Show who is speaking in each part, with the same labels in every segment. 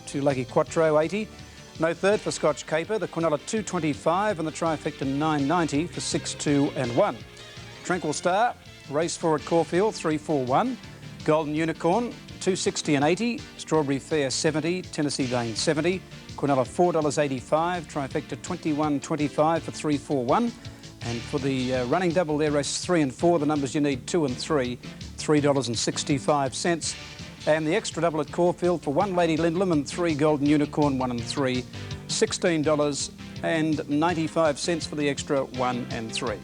Speaker 1: to Lucky Quattro 80. No third for Scotch Caper, the Quinella 225 and the Trifecta 990 for 6, 2 and 1. Tranquil Star, race 4 at Caulfield 341. Golden Unicorn 260 and 80. Strawberry Fair 70. Tennessee Vane 70. Quinella $4.85. Trifecta 21.25 for 341. And for the running double there, races 3 and 4, the numbers you need 2 and 3, $3.65. And the extra double at Caulfield for 1 Lady Lindlam and 3 Golden Unicorn 1 and 3, $16.95 for the extra 1 and 3.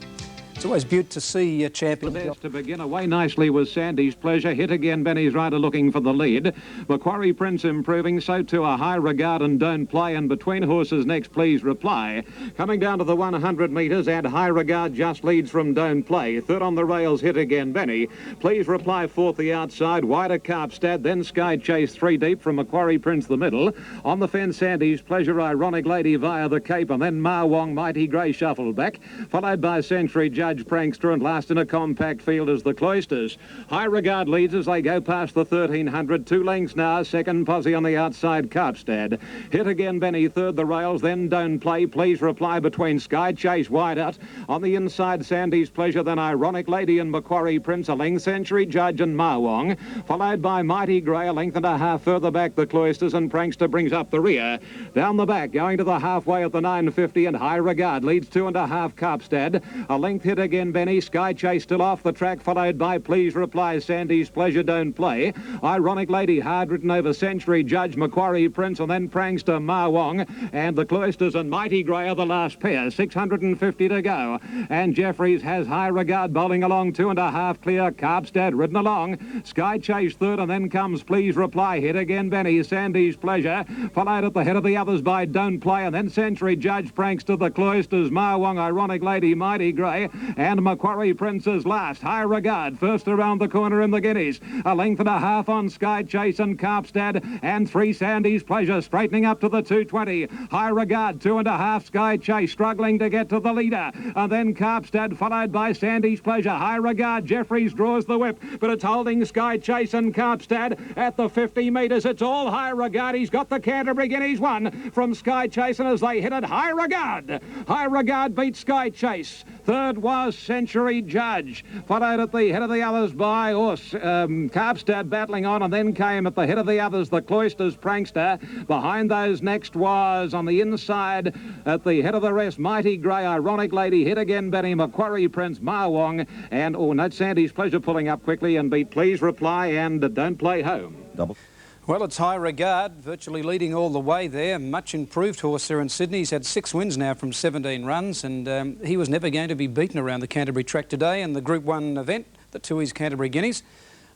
Speaker 1: It's always beautiful to see champions.
Speaker 2: To begin away nicely was Sandy's Pleasure. Hit again, Benny's Rider looking for the lead. Macquarie Prince improving, so too a High Regard and Don't Play. And between horses next, Please Reply. Coming down to the 100 metres, and High Regard just leads from Don't Play. Third on the rails, Hit Again, Benny. Please Reply fourth the outside. Wider Carpstad, then Sky Chase 3 deep from Macquarie Prince the middle. On the fence, Sandy's Pleasure, Ironic Lady via the Cape, and then Ma Wong, Mighty Grey shuffled back, followed by Century Judge, Prankster, and last in a compact field as the Cloisters. High Regard leads as they go past the 1300. 2 lengths now. Second posse on the outside, Carpstad. Hit Again, Benny third the rails, then Don't Play. Please Reply between Sky Chase wide out. On the inside, Sandy's Pleasure, then Ironic Lady and Macquarie Prince, a length, Century Judge and Ma Wong, followed by Mighty Grey, a length and a half further back, the Cloisters, and Prankster brings up the rear. Down the back, going to the halfway at the 950, and High Regard leads 2.5 Carpstad. A length, Hit Again, Benny. Sky Chase still off the track, followed by Please Reply, Sandy's Pleasure, Don't Play. Ironic Lady hard ridden over Century Judge, Macquarie Prince, and then Prankster, Ma Wong, and the Cloisters and Mighty Grey are the last pair. 650 to go, and Jeffries has High Regard bowling along 2.5 clear. Carpstad ridden along. Sky Chase third, and then comes Please Reply, Hit Again, Benny, Sandy's Pleasure, followed at the head of the others by Don't Play, and then Century Judge, Prankster, the Cloisters, Ma Wong, Ironic Lady, Mighty Grey, and Macquarie Prince's last. High Regard first around the corner in the Guineas. A length and a half on Sky Chase and Carpstad, and 3 Sandy's Pleasure straightening up to the 220. High Regard 2.5 Sky Chase struggling to get to the leader, and then Carpstad followed by Sandy's Pleasure. High Regard, Jeffries draws the whip, but it's holding Sky Chase and Carpstad at the 50 metres. It's all High Regard. He's got the Canterbury Guineas won from Sky Chase, and as they hit it, High Regard. High Regard beat Sky Chase. Third was Century Judge, followed at the head of the others by Carpstad battling on, and then came at the head of the others the Cloisters, Prankster. Behind those next was on the inside at the head of the rest Mighty Grey, Ironic Lady, Hit Again, Benny, Macquarie Prince, Ma Wong, and Sandy's Pleasure pulling up quickly and beat Please Reply and Don't Play home.
Speaker 1: Double. Well, it's High Regard, virtually leading all the way there. Much improved horse there in Sydney. He's had 6 wins now from 17 runs, and he was never going to be beaten around the Canterbury track today in the Group 1 event, the Tooheys Canterbury Guineas.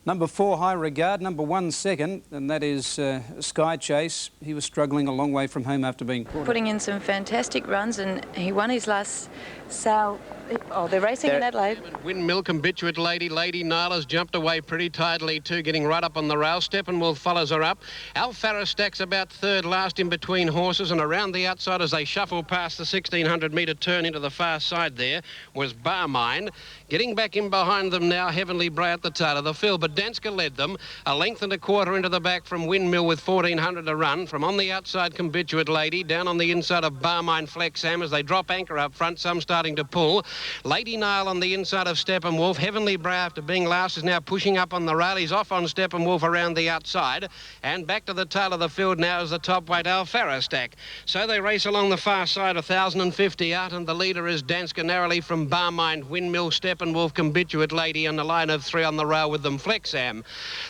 Speaker 1: Number 4, High Regard. Number 1, second, and that is Sky Chase. He was struggling a long way from home after being caught.
Speaker 3: Putting in some fantastic runs, and he won his last sale. Oh, they're racing in Adelaide.
Speaker 4: Windmill, Habituate Lady. Lady Nile has jumped away pretty tidily too, getting right up on the rail. Steppenwolf follows her up. Alfara stacks about third last in between horses, and around the outside as they shuffle past the 1600-metre turn into the far side there was Barmine. Getting back in behind them now, Heavenly Bray at the tail of the field, but Danska led them a length and a quarter into the back from Windmill with 1400 to run. From on the outside, Habituate Lady. Down on the inside of Barmine, Flexam as they drop anchor up front, some starting to pull. Lady Nile on the inside of Steppenwolf. Heavenly Bray, after being last, is now pushing up on the rail. He's off on Steppenwolf around the outside. And back to the tail of the field now is the top weight Alfara stack. So they race along the far side, 1,050 out, and the leader is Danska narrowly from Barmine, Windmill, Steppenwolf, Habituate Lady, and a line of 3 on the rail with them, Flexam.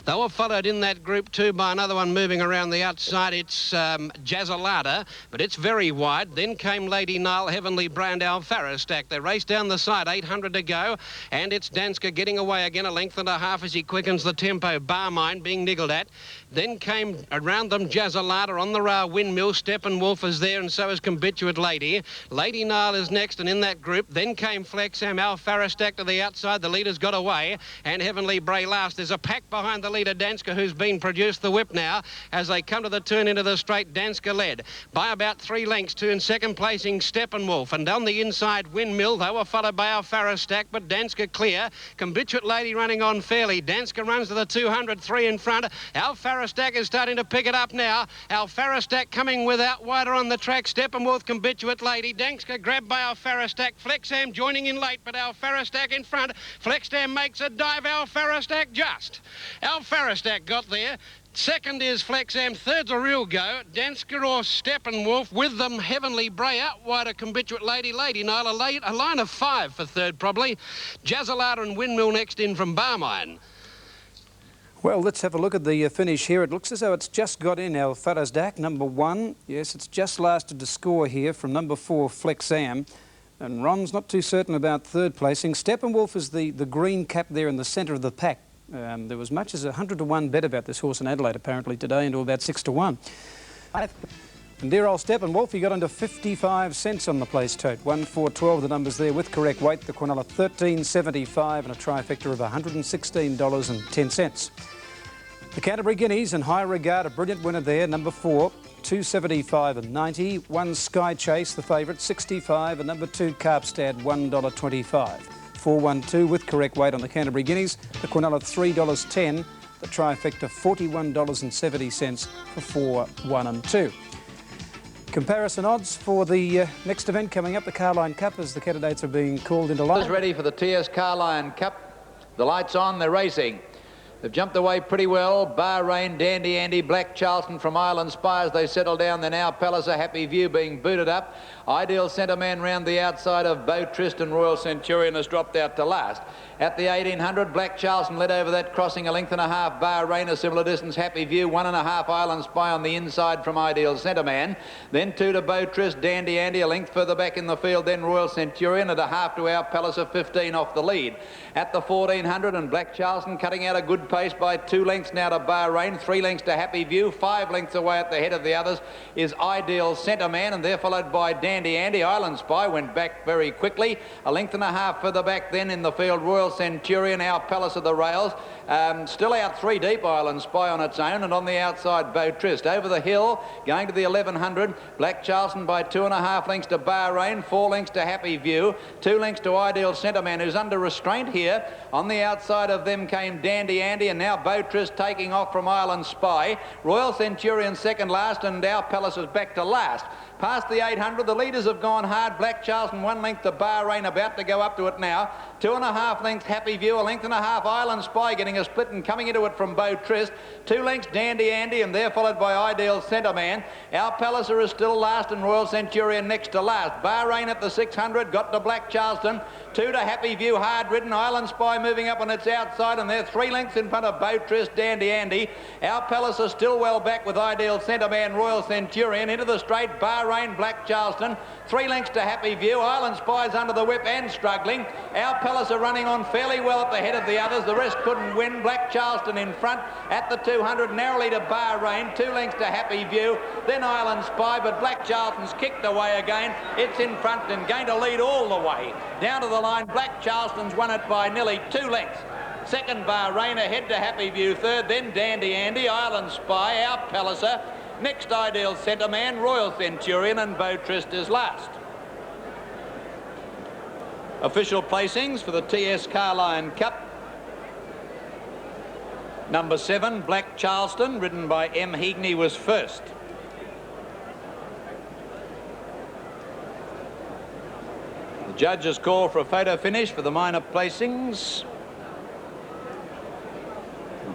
Speaker 4: They were followed in that group too by another one moving around the outside. It's Jazzalada, but it's very wide. Then came Lady Nile, Heavenly Bray, and Alfara stack. They raced down the side, 800 to go, and it's Danska getting away again, a length and a half as he quickens the tempo. Barmine being niggled at. Then came around them Jazzalada on the rail, Windmill. Steppenwolf is there, and so is Habituate Lady. Lady Nile is next, and in that group then came Flexam. Alfara stack to the outside. The leader's got away, and Heavenly Bray last. There's a pack behind the leader, Danska, who's been produced the whip now as they come to the turn into the straight. Danska led by about 3 lengths to in second placing Steppenwolf, and down the inside Windmill. They were followed by Alfara Stack, but Danska clear. Combituate Lady running on fairly. Danska runs to the 200, 3 in front. Alfara Stack is starting to pick it up now. Alfara Stack coming without wider on the track. Steppenwolf, Combituate Lady. Danska grabbed by Alfara Stack. Flexam joining in late, but Alfara Stack in front. Flexam makes a dive. Alfara Stack just. Alfara Stack got there. Second is Flexam, third's a real go. Danska or Steppenwolf, with them Heavenly Bray out wider, Combituate Lady, Lady Nile, a line of 5 for third probably. Jazzalada and Windmill next in from Barmine.
Speaker 1: Well, let's have a look at the finish here. It looks as though it's just got in Alfara Stack, number 1. Yes, it's just lasted to score here from number 4, Flexam. And Ron's not too certain about third placing. Steppenwolf is the green cap there in the centre of the pack. There was much as 100 to 1 bet about this horse in Adelaide apparently today, into about 6 to 1. And dear old Steppenwolf, he got into 55 cents on the place tote. 1, 4, 12 the numbers there with correct weight. The Quinella 13.75 and a trifecta of $116.10. The Canterbury Guineas in high regard, a brilliant winner there, number 4, 275 and 90. 1 Sky Chase, the favourite, 65, and number 2 Carpstad, $1.25. 412 with correct weight on the Canterbury Guineas. The Quinella $3.10. The trifecta $41.70 for 4, 1 and 2. Comparison odds for the next event coming up, the Carline Cup, as the candidates are being called into line.
Speaker 5: Ready for the TS Carline Cup. The lights on, they're racing. They've jumped away pretty well. Bahrain, Dandy Andy, Black Charlton from Island Spires. They settle down. They're now Palliser, Happy View being booted up. Ideal Centre Man round the outside of Beau Trist, and Royal Centurion has dropped out to last. At the 1800, Black Charlton led over that, crossing a length and a half. Bahrain a similar distance. Happy View 1.5. Island Spy on the inside from Ideal Centre Man. Then 2 to Beau Trist, Dandy Andy a length further back in the field. Then Royal Centurion at a half to our Palliser, 15 off the lead. At the 1400, and Black Charlton cutting out a good pace by 2 lengths now to Bahrain, 3 lengths to Happy View, 5 lengths away at the head of the others is Ideal Centre Man, and they're followed by Dandy Andy. Island Spy went back very quickly, a length and a half further back then in the field. Royal Centurion, our Palace of the Rails, still out 3 deep. Island Spy on its own, and on the outside Beau Trist. Over the hill, going to the 1100, Black Charlton by 2.5 lengths to Bahrain, 4 lengths to Happy View, 2 lengths to Ideal Centre Man, who's under restraint here. On the outside of them came Dandy Andy, and now Beau Trist taking off from Island Spy. Royal Centurion second last, and our Palace is back to last. Past the 800, the leaders have gone hard. Black Charlton 1 length to Bahrain, about to go up to it now. 2.5 lengths Happy View, a length and a half Island Spy getting a split and coming into it from Beau Trist. 2 lengths Dandy Andy, and they're followed by Ideal Centre Man. Our Palliser is still last, and Royal Centurion next to last. Bahrain at the 600 got to Black Charlton. 2 to Happy View, hard ridden. Island Spy moving up on its outside, and they're 3 lengths in front of Beau Trist, Dandy Andy. Our Palliser still well back with Ideal Centre Man, Royal Centurion into the straight. Bahrain, Black Charlton, 3 lengths to Happy View. Island Spy's under the whip and struggling. Our Palliser running on fairly well at the head of the others. The rest couldn't win. Black Charlton in front at the 200, narrowly to Bahrain. 2 lengths to Happy View. Then Island Spy, but Black Charlton's kicked away again. It's in front and going to lead all the way. Down to the line, Black Charlton's won it by nearly 2 lengths. Second, Bahrain, ahead to Happy View. Third, then Dandy Andy, Island Spy, our Palliser. Next, Ideal Centre Man, Royal Centurion, and Beau Trist is last. Official placings for the TS Carline Cup. Number 7, Black Charlton, ridden by M. Heagney, was first. The judges call for a photo finish for the minor placings.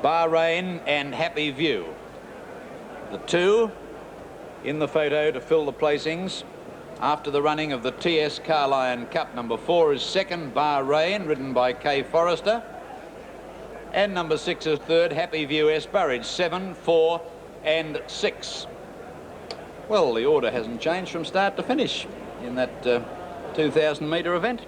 Speaker 5: Bahrain and Happy View. The 2 in the photo to fill the placings after the running of the TS Carline Cup. Number 4 is second, Bahrain, ridden by Kay Forrester. And number 6 is third, Happy View S. Burridge, 7, 4 and 6. Well, the order hasn't changed from start to finish in that 2,000 metre event.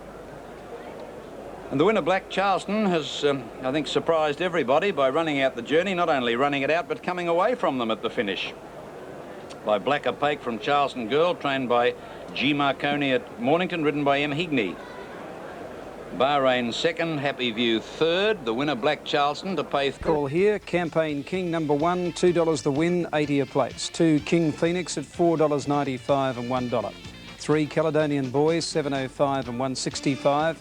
Speaker 5: And the winner, Black Charlton, has, I think, surprised everybody by running out the journey, not only running it out, but coming away from them at the finish. By Black Opaque from Charleston Girl, trained by G. Marconi at Mornington, ridden by M. Heagney. Bahrain second, Happy View third. The winner, Black Charlton, to pay...
Speaker 1: Call here, Campaign King, number 1, $2 the win, 80 a place. 2, King Phoenix at $4.95 and $1. 3, Caledonian Boys, $7.05 and $1.65.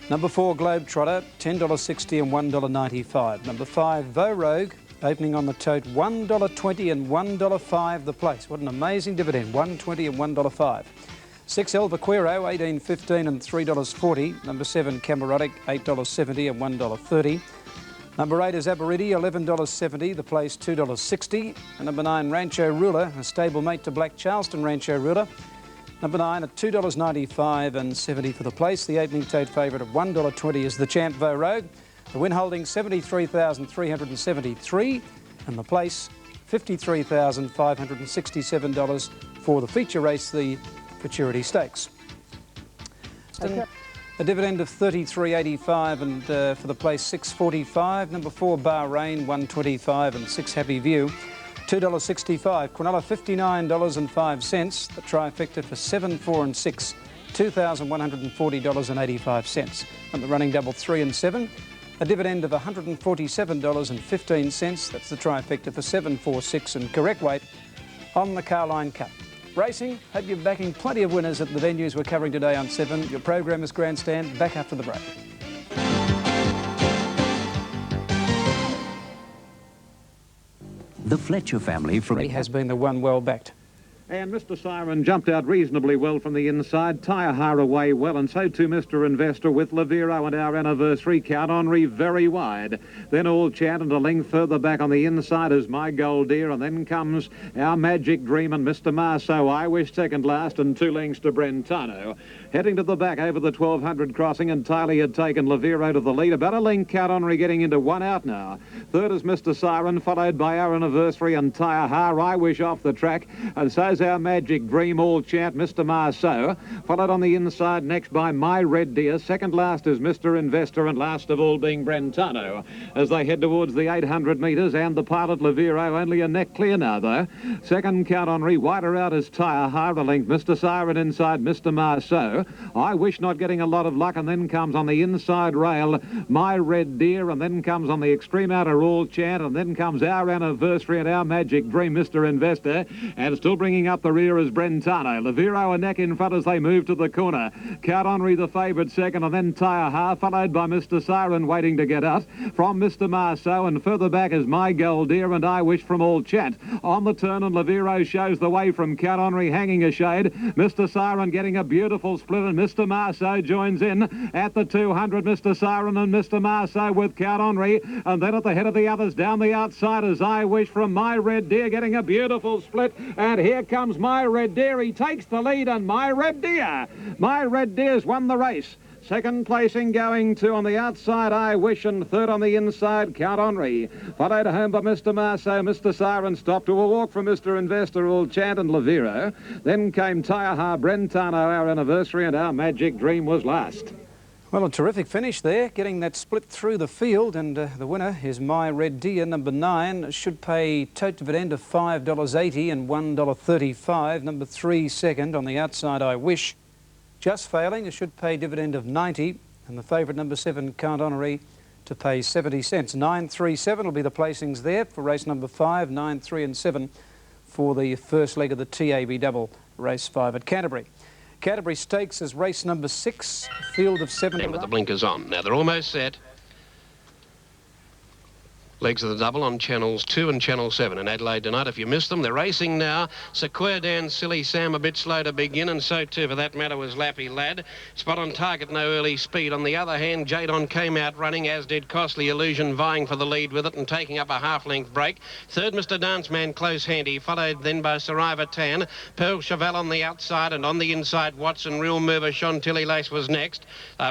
Speaker 1: Number 4, Globetrotter, $10.60 and $1.95. Number 5, Vogue, opening on the tote, $1.20 and $1.05 the place. What an amazing dividend, $1.20 and $1.05. 6, El Vaquero, $18.15 and $3.40. Number 7, Camarotic, $8.70 and $1.30. Number 8 is Aberidi, $11.70, the place $2.60. And number 9, Rancho Ruler, a stablemate to Black Charleston Rancho Ruler. Number 9 at $2.95 and 70 for the place. The opening tote favourite of $1.20 is the Champ Vogue. The win holding $73,373 and the place $53,567 for the feature race, the Futurity Stakes. Okay. A dividend of $33.85 and for the place $6.45. Number 4, Bahrain, $1.25 and 6, Happy View, $2.65. Quinella, $59.05. The trifecta for 7, 4 and 6, $2,140.85. And the running double 3 and 7. A dividend of $147.15. That's the trifecta for 7, 4, 6 and correct weight on the Carline Cup. Racing, hope you're backing plenty of winners at the venues we're covering today on 7. Your program is Grandstand. Back after the break.
Speaker 6: The Fletcher family
Speaker 1: has been the one well backed.
Speaker 2: And Mr. Siren jumped out reasonably well from the inside. Tyahar away well, and so too Mr. Investor with Lavero and our anniversary. Count Henri very wide. Then All Chat and a length further back on the inside is My Gold Deer, and then comes Our Magic Dream and Mr. Marceau. I Wish second last, and 2 lengths to Brentano. Heading to the back over the 1200 crossing, and Tiley had taken Lavero to the lead. About a length, Count Henri getting into 1 out now. Third is Mr. Siren, followed by Our Anniversary and Tyahar. I Wish off the track, and so's Our Magic Dream, All Chant, Mr. Marceau. Followed on the inside next by My Red Deer. Second last is Mr. Investor, and last of all being Brentano. As they head towards the 800 metres, and the pilot Lavero only a neck clear now though. Second, Count Henri, wider out is Tyahar, a length. Mr. Siren inside Mr. Marceau. I Wish not getting a lot of luck, and then comes on the inside rail My Red Deer, and then comes on the extreme outer All Chant, and then comes Our Anniversary and Our Magic Dream, Mr. Investor, and still bringing up the rear is Brentano. Lavero a neck in front as they move to the corner. Count Henri the favourite second, and then Tyahar, followed by Mr. Siren waiting to get out from Mr. Marceau, and further back is My Gold Deer and I Wish from All Chat. On the turn, and Lavero shows the way from Count Henri hanging a shade. Mr. Siren getting a beautiful split, and Mr. Marceau joins in at the 200. Mr. Siren and Mr. Marceau with Count Henri, and then at the head of the others down the outside is I Wish from My Red Deer getting a beautiful split, and here comes My Red Deer. He takes the lead, and My Red Deer's won the race. Second placing going to on the outside I Wish, and third on the inside Count Henri. Followed home by Mr. Marceau. Mr. Siren stopped to a walk from Mr. Investor, All Chant and Lavero. Then came Tyahar, Brentano, Our Anniversary, and Our Magic Dream was last.
Speaker 1: Well, a terrific finish there, getting that split through the field, and the winner is My Red Deer, number 9. Should pay tote dividend of $5.80 and $1.35. Number 3 second on the outside I Wish. Just failing, it should pay dividend of 90, and the favourite number 7, Count Henri, to pay 70 cents. 9, 3, 7 will be the placings there for race number 5, 9, 3 and 7 for the first leg of the TAB double, race 5 at Canterbury. Canterbury Stakes is race number 6, field of 7.
Speaker 4: With the blinkers on. Now they're almost set. Legs of the double on channels 2 and channel 7 in Adelaide tonight. If you missed them, they're racing now. Sequoia Dan, Silly Sam a bit slow to begin, and so too for that matter was Lappy Lad. Spot on Target, no early speed. On the other hand, Jadon came out running, as did Costly Illusion, vying for the lead with it and taking up a half-length break. Third, Mr. Danceman, close handy, followed then by Sariva Tan. Pearl Cheval on the outside, and on the inside Watson, Real Mover, Chantilly Lace was next.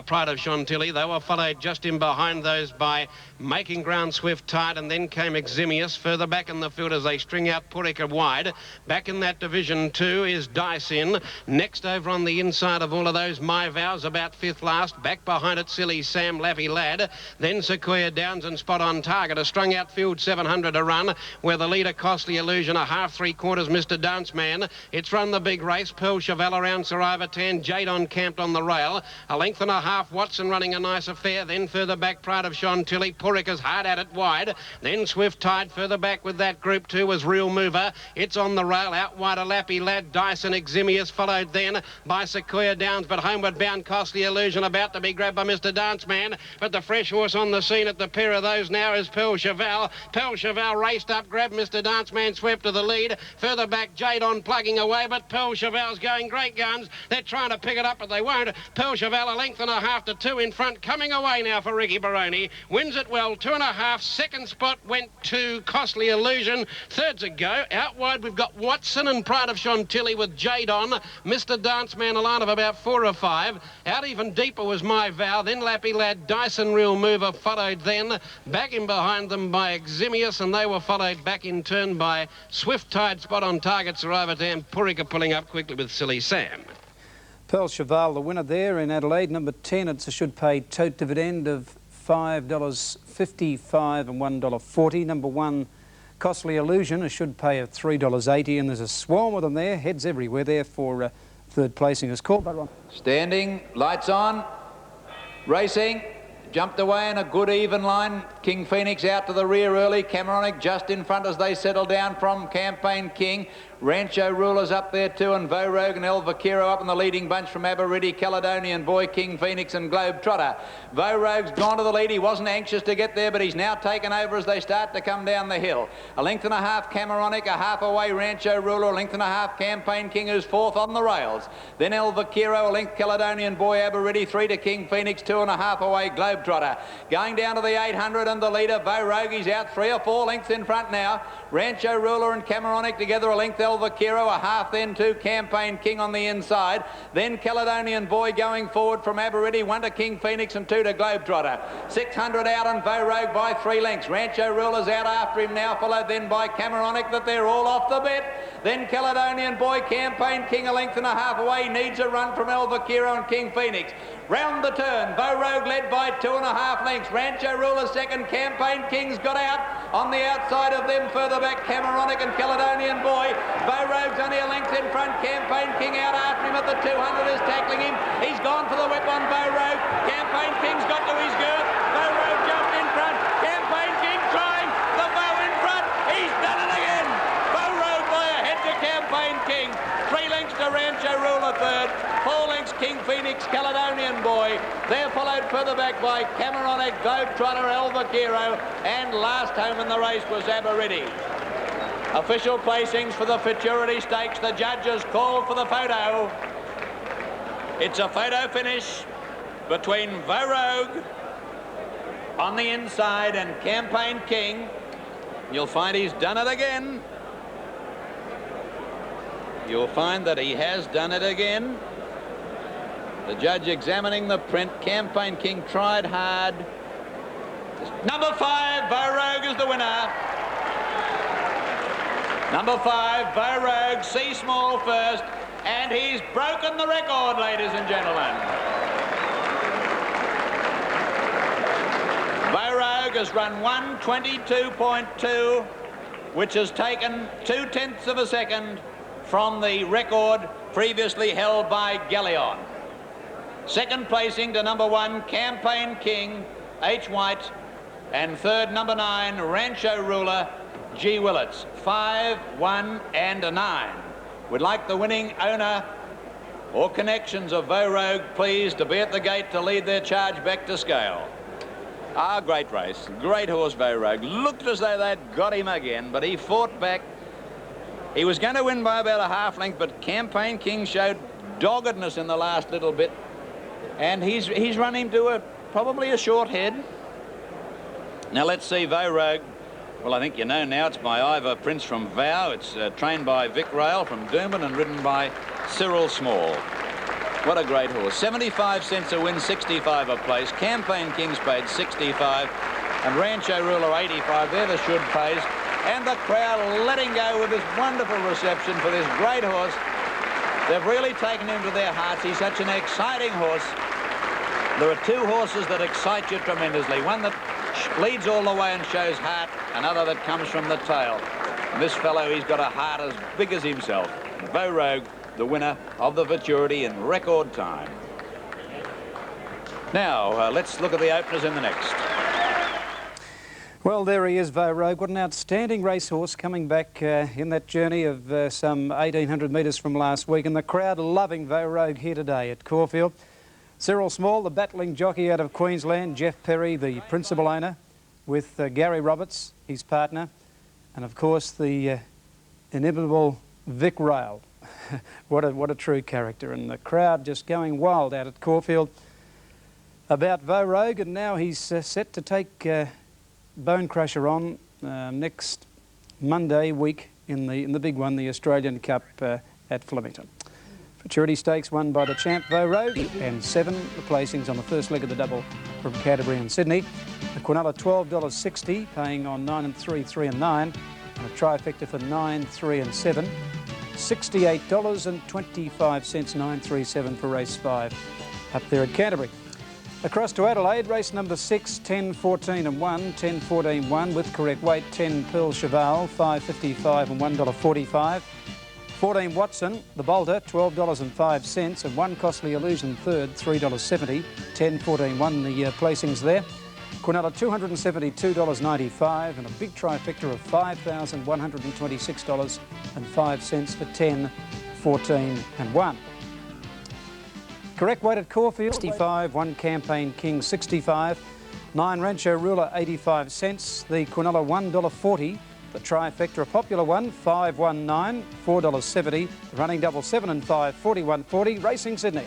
Speaker 4: Pride of Chantilly, they were followed just in behind those by Making Ground Swift Tide, and then came Eximius. Further back in the field as they string out Purika wide. Back in that division too is Dyson. Next over on the inside of all of those, My Vows, about 5th last. Back behind it, Silly Sam, Lappy Lad. Then Sequoia Downs and Spot on Target. A strung out field 700 to run, where the leader, Costly Illusion, a half 3/4, Mr. Danceman. It's run the big race. Pearl Cheval around Sariva Tan. Jadon camped on the rail. A length and a half. Watson running a nice affair. Then further back, Pride of Chantilly. Purica's hard at it wide. Then Swift Tide further back with that Group 2 was Real Mover. It's on the rail. Out wide, a Lappy Lad, Dyson Eximius, followed then by Sequoia Downs, but homeward bound Costly Illusion about to be grabbed by Mr. Danceman. But the fresh horse on the scene at the pair of those now is Pearl Cheval. Pearl Cheval raced up, grabbed Mr. Danceman, swept to the lead. Further back, Jade on plugging away, but Pearl Cheval's going great guns. They're trying to pick it up, but they won't. Pearl Cheval a length and a half to 2 in front, coming away now for Ricky Baroni. Wins it well, 2.5. Second spot went to Costly Illusion. Third's a go. Out wide, we've got Watson and Pride of Chantilly with Jade on. Mr. Danceman a line of about 4 or 5. Out even deeper was My Vow. Then Lappy Lad, Dyson Real Mover followed then. Back in behind them by Eximius, and they were followed back in turn by Swift Tide, Spot on Target, Saravatam, Purica pulling up quickly with Silly Sam.
Speaker 1: Pearl Cheval, the winner there in Adelaide. Number 10, it's a should pay tote dividend of $5.55 and $1.40. Number 1, Costly Illusion, a should pay of $3.80, and there's a swarm of them there, heads everywhere there for third placing. Is called by Ron.
Speaker 5: Standing, lights on, racing. Jumped away in a good even line. King Phoenix out to the rear early. Cameronic just in front as they settle down from Campaign King. Rancho Rulers up there too, and Vogue and El Vaquero up in the leading bunch from Aberidi, Caledonian Boy, King Phoenix and Globetrotter. Vogue's gone to the lead. He wasn't anxious to get there, but he's now taken over as they start to come down the hill. A length and a half Cameronic, a half away Rancho Ruler, a length and a half Campaign King, who's fourth on the rails. Then El Vaquero, a length Caledonian Boy, Aberidi, 3 to King Phoenix, 2.5 away Globetrotter. Going down to the 800 and the leader, Vogue, he's out 3 or 4 lengths in front now. Rancho Ruler and Cameronic together, a length El Vaquero, a half then to Campaign King on the inside. Then Caledonian Boy going forward from Aberidi, 1 to King Phoenix and 2 to Globetrotter. 600 out and Vogue by 3 lengths. Rancho Ruler's out after him now, followed then by Cameronic, but they're all off the bit. Then Caledonian Boy, Campaign King, a length and a half away, needs a run from El Vaquero and King Phoenix. Round the turn, Vogue led by 2.5 lengths. Rancho Ruler second, Campaign King's got out. On the outside of them, further back, Cameronic and Caledonian Boy. Vogue's only a length in front. Campaign King out after him at the 200 is tackling him. He's gone for the whip on Vogue. Campaign King's got to his girth. Vogue jumped in front. Campaign King trying. The bow in front. He's done it again. Vogue by a head to Campaign King. 3 lengths to Rancho Ruler third. 4 lengths King Phoenix, Caledonian Boy. They're followed further back by Cameronic, Globetrotter, El Vaquero, and last home in the race was Aberidi. Official placings for the Futurity Stakes. The judges called for the photo. It's a photo finish between Vogue on the inside and Campaign King. You'll find he's done it again. You'll find that he has done it again. The judge examining the print. Campaign King tried hard. Number 5, Vogue is the winner. Number 5, Vogue, C small first, and he's broken the record, ladies and gentlemen. Vogue has run 1:22.2, which has taken 0.2 of a second from the record previously held by Galleon. Second placing to number 1, Campaign King, H. White, and third, number 9, Rancho Ruler, G. Willits. 5, 1 and 9. We'd like the winning owner or connections of Vogue, please, to be at the gate to lead their charge back to scale. Ah, great race. Great horse, Vogue. Looked as though they'd got him again, but he fought back. He was going to win by about a half length, but Campaign King showed doggedness in the last little bit. And he's run him to probably a short head. Now let's see Vogue. Well, I think you know now it's by Ivor Prince from Vow. It's trained by Vic Rail from Doomben and ridden by Cyril Small. What a great horse. 75 cents a win, 65 a place. Campaign King's paid 65 and Rancho Ruler 85. They're the should pays. And the crowd letting go with this wonderful reception for this great horse. They've really taken him to their hearts. He's such an exciting horse. There are 2 horses that excite you tremendously. One that leads all the way and shows heart, another that comes from the tail. And this fellow, he's got a heart as big as himself. Vogue, the winner of the Futurity in record time. Now, let's look at the openers in the next.
Speaker 1: Well, there he is, Vo Rogue. What an outstanding racehorse, coming back in that journey of some 1,800 metres from last week. And the crowd loving Vo Rogue here today at Caulfield. Cyril Small, the battling jockey out of Queensland. Jeff Perry, the principal owner, with Gary Roberts, his partner. And, of course, the inimitable Vic Rail. What a true character. And the crowd just going wild out at Caulfield about Vo Rogue. And now he's set to take Bone Crusher on next Monday week in the big one, the Australian Cup at Flemington. Futurity Stakes won by the champ Vo Rogue, and 7 placings on the first leg of the double from Canterbury and Sydney. The Quinella $12.60, paying on 9 and 3, 3 and 9, and a trifecta for 9, 3 and 7. $68.25, 937 for race 5 up there at Canterbury. Across to Adelaide, race number 6, 10, 14 and 1, 10, 14, 1 with correct weight, 10 Pearl Cheval, $5.55 and $1.45. 14 Watson, the Bolter, $12.05, and 1 Costly Illusion third, $3.70. 10, 14, 1, the placings there. Quinella $272.95, and a big trifecta of $5,126.05 for 10, 14 and 1. Correct weight at Caulfield, 65, 1 Campaign King, 65, 9 Rancho Ruler, 85 cents, the Quinella $1.40, the trifecta, a popular one, 519, $4.70, the running double 7 and 5, 41.40, Racing Sydney.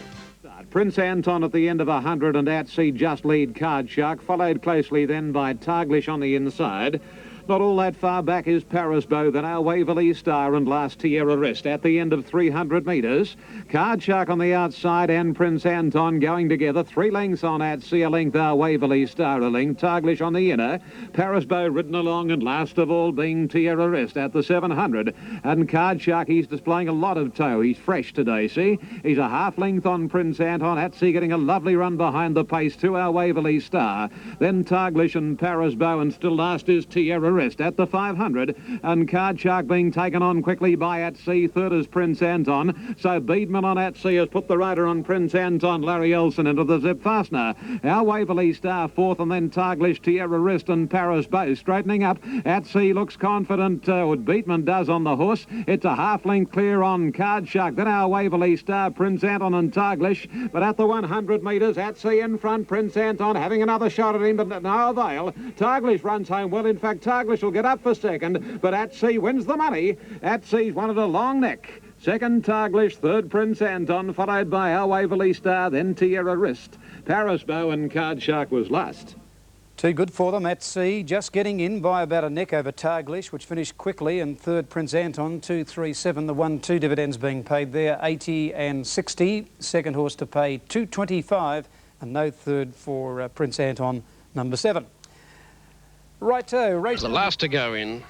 Speaker 2: Prince Anton at the end of 100 and At Sea just lead Card Shark, followed closely then by Targlish on the inside. Not all that far back is Paris Beau, then our Waverley Star and last Tierra Rest at the end of 300 metres. Card Shark on the outside and Prince Anton going together. 3 lengths on At Sea, a length our Waverley Star, a length. Targlish on the inner. Paris Beau ridden along, and last of all being Tierra Rest at the 700. And Card Shark, he's displaying a lot of toe. He's fresh today, see? He's a half length on Prince Anton. At Sea getting a lovely run behind the pace to our Waverley Star. Then Targlish and Paris Beau, and still last is Tierra Rest at the 500, and Card Shark being taken on quickly by At Sea. Third is Prince Anton. So Beedman on At Sea has put the rider on Prince Anton, Larry Elson, into the Zip Fastener. Our Waverley Star fourth, and then Targlish, Tierra Rest and Paris Beau straightening up. At Sea looks confident, what Beedman does on the horse. It's a half length clear on Card Shark, then our Waverley Star, Prince Anton and Targlish. But at the 100 metres, At Sea in front, Prince Anton having another shot at him, but no avail. Targlish runs home well. In fact, Targlish will get up for second, but At Sea wins the money. At Sea's wanted a long neck. Second Targlish, third Prince Anton, followed by our Waverley Star, then Tierra Rest. Paris Beau and Card Shark was last.
Speaker 1: Too good for them. At Sea just getting in by about a neck over Targlish, which finished quickly, and third Prince Anton, 237. The 1-2 dividends being paid there, 80 and 60. Second horse to pay 225, and no third for Prince Anton, number 7. Righto, race.
Speaker 4: The last to go in.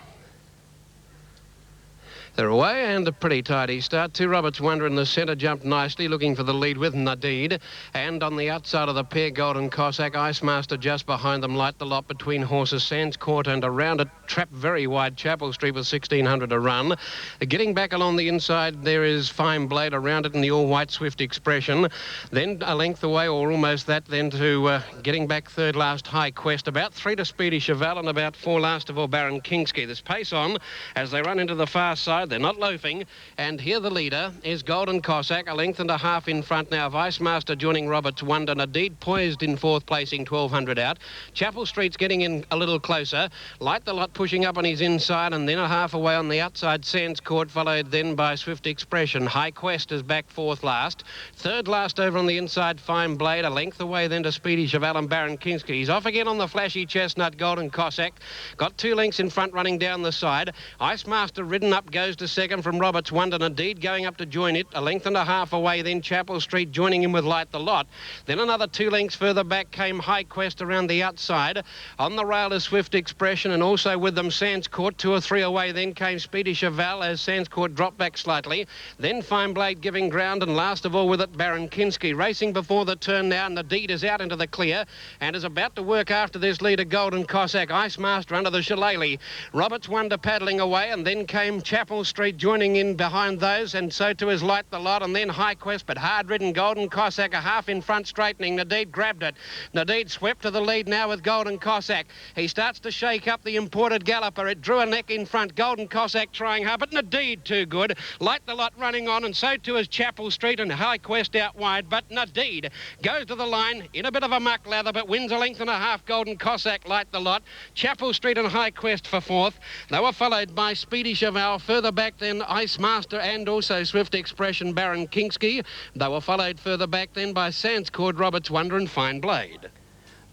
Speaker 4: They're away, and a pretty tidy start. 2 Roberts Wonder in the centre jumped nicely, looking for the lead with Nadid. And on the outside of the pair, Golden Cossack, Ice Master just behind them, Light the Lot between horses, Sands Court and around it, trap very wide, Chapel Street with 1600 to run. Getting back along the inside, there is Fine Blade around it in the all-white Swift Expression. Then a length away, or almost that, then to getting back third last, High Quest. About 3 to Speedy Cheval, and about 4 last of all, Baron Kingsky. There's pace on as they run into the far side. They're not loafing, and here the leader is Golden Cossack, a length and a half in front now. Vice Master joining Roberts Wonder. Nadid poised in 4th placing, 1200 out. Chapel Street's getting in a little closer. Light the Lot pushing up on his inside, and then a half away on the outside, Sands Court, followed then by Swift Expression. High Quest is back 4th last. Third last over on the inside, Fine Blade, a length away then to Speedy Cheval and Baron Kingsky. He's off again on the flashy chestnut, Golden Cossack. Got 2 lengths in front running down the side. Ice Master ridden up, goes to second from Roberts Wonder. Nadid going up to join it, a length and a half away, then Chapel Street joining him with Light the Lot. Then another 2 lengths further back came High Quest around the outside. On the rail is Swift Expression, and also with them Sands Court. 2 or 3 away then came Speedy Cheval as Sands Court dropped back slightly. Then Fine Blade giving ground, and last of all with it Baron Kinsky. Racing before the turn now, Nadid is out into the clear and is about to work after this leader, Golden Cossack. Ice Master under the shillelagh. Roberts Wonder paddling away, and then came Chapel Street joining in behind those, and so too is Light the Lot, and then High Quest, but hard-ridden Golden Cossack a half in front straightening. Nadeed grabbed it. Nadeed swept to the lead now with Golden Cossack. He starts to shake up the imported galloper. It drew a neck in front. Golden Cossack trying hard, but Nadeed too good. Light the Lot running on, and so too is Chapel Street and High Quest out wide, but Nadeed goes to the line in a bit of a muck lather, but wins a length and a half. Golden Cossack, Light the Lot. Chapel Street and High Quest for fourth. They were followed by Speedy Cheval. Further back then Ice Master and also Swift Expression Baron Kingsky. They were followed further back then by Sans Cord, Roberts Wonder and Fine Blade.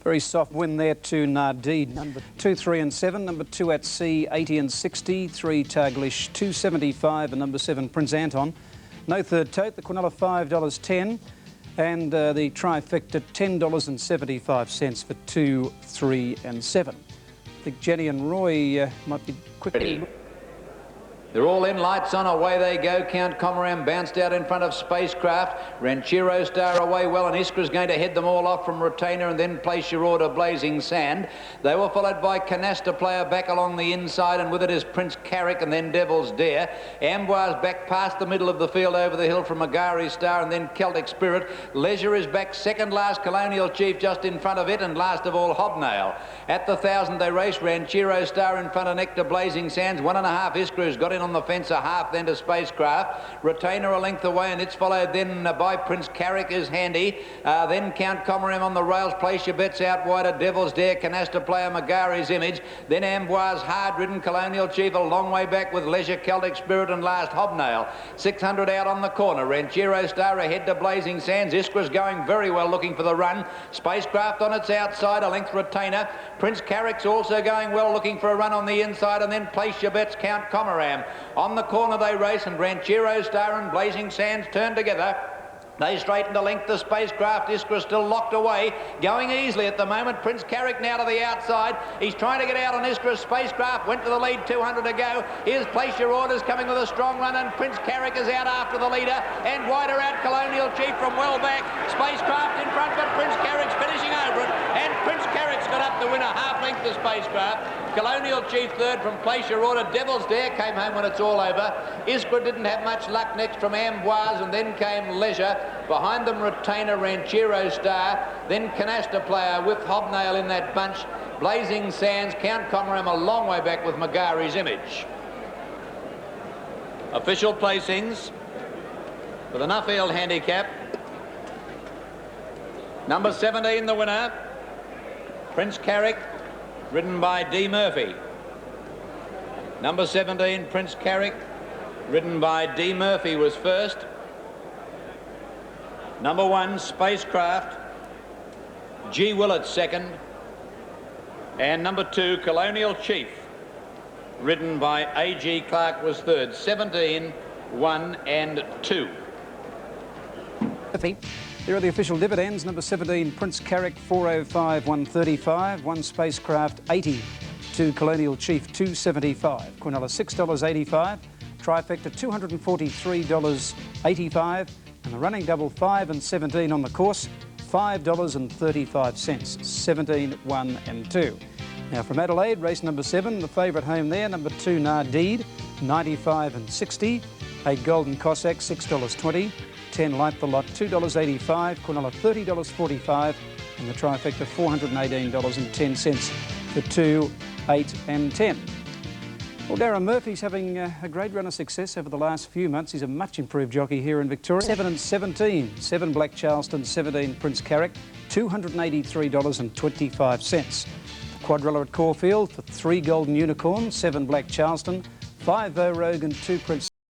Speaker 1: Very soft win there to Nadeed. Number 2, 3 and 7. Number 2 at Sea, 80 and 60. 3 Taglish, 275. And number 7 Prince Anton. No third tote. The Quinella $5.10. And the trifecta $10.75 for 2, 3 and 7. I think Jenny and Roy might be quickly...
Speaker 5: They're all in, lights on, away they go. Count Comoram bounced out in front of Spacecraft. Ranchero Star away well, and Iskra's going to head them all off from Retainer and then Place Your Order, Blazing Sand. They were followed by Canasta Player back along the inside, and with it is Prince Carrick and then Devil's Dare. Amboise back past the middle of the field over the hill from Magari Star and then Celtic Spirit. Leisure is back second last, Colonial Chief just in front of it, and last of all Hobnail. At the 1,000 they race, Ranchero Star in front of Nectar, Blazing Sands. 1.5 Iskra's got in on the fence, a half then to Spacecraft. Retainer a length away, and it's followed then by Prince Carrick is handy. Then Count Comoram on the rails. Place your bets out wider. Devil's Dare, Canasta Player, Magari's Image. Then Amboise, hard-ridden Colonial Chief a long way back with Leisure, Celtic Spirit and last Hobnail. 600 out on the corner. Ranchero Star ahead to Blazing Sands. Iskra's going very well looking for the run. Spacecraft on its outside, a length Retainer. Prince Carrick's also going well looking for a run on the inside, and then Place Your Bets, Count Comoram. On the corner they race, and Ranchero Star and Blazing Sands turn together. They straighten the length of Spacecraft. Iskra still locked away, going easily at the moment. Prince Carrick now to the outside. He's trying to get out on Iskra. Spacecraft went to the lead, 200 to go. Here's Place Your Orders coming with a strong run, and Prince Carrick is out after the leader. And wider out Colonial Chief from well back. Spacecraft in front, but Prince Carrick's finishing over it. And Prince Carrick's got up to win a half length of Spacecraft. Colonial Chief third from Place Your Order. Devil's Dare came home when it's all over. Iskra didn't have much luck next from Amboise, and then came Leisure. Behind them Retainer, Ranchero Star, then Canasta Player with Hobnail in that bunch. Blazing Sands, Count Comoram a long way back with Magari's Image. Official placings for the Nuffield handicap. Number 17 the winner, Prince Carrick, ridden by D. Murphy. Number 17 Prince Carrick, ridden by D. Murphy, was first. Number 1 Spacecraft, G. Willett second, and number 2 Colonial Chief, ridden by A.G. Clark, was third. 17, 1 and 2.
Speaker 1: There are the official dividends. Number 17 Prince Carrick 405 135, 1 Spacecraft 80 to Colonial Chief 275, Quinella $6.85, trifecta $243.85, and the running double 5 and 17 on the course $5.35, 17, 1 and 2. Now from Adelaide, race number 7, the favourite home there, number 2 Nadeed, 95 and 60, 8 Golden Cossack $6.20, 10 Light the Lot $2.85, Quinella $30.45, and the trifecta $418.10 for 2, 8 and 10. Well, Darren Murphy's having a great run of success over the last few months. He's a much improved jockey here in Victoria. 7 and 17, 7 Black Charleston, 17 Prince Carrick, $283.25. Quadrilla at Caulfield for 3 Golden Unicorns, 7 Black Charleston, 5 Rogan, 2 Prince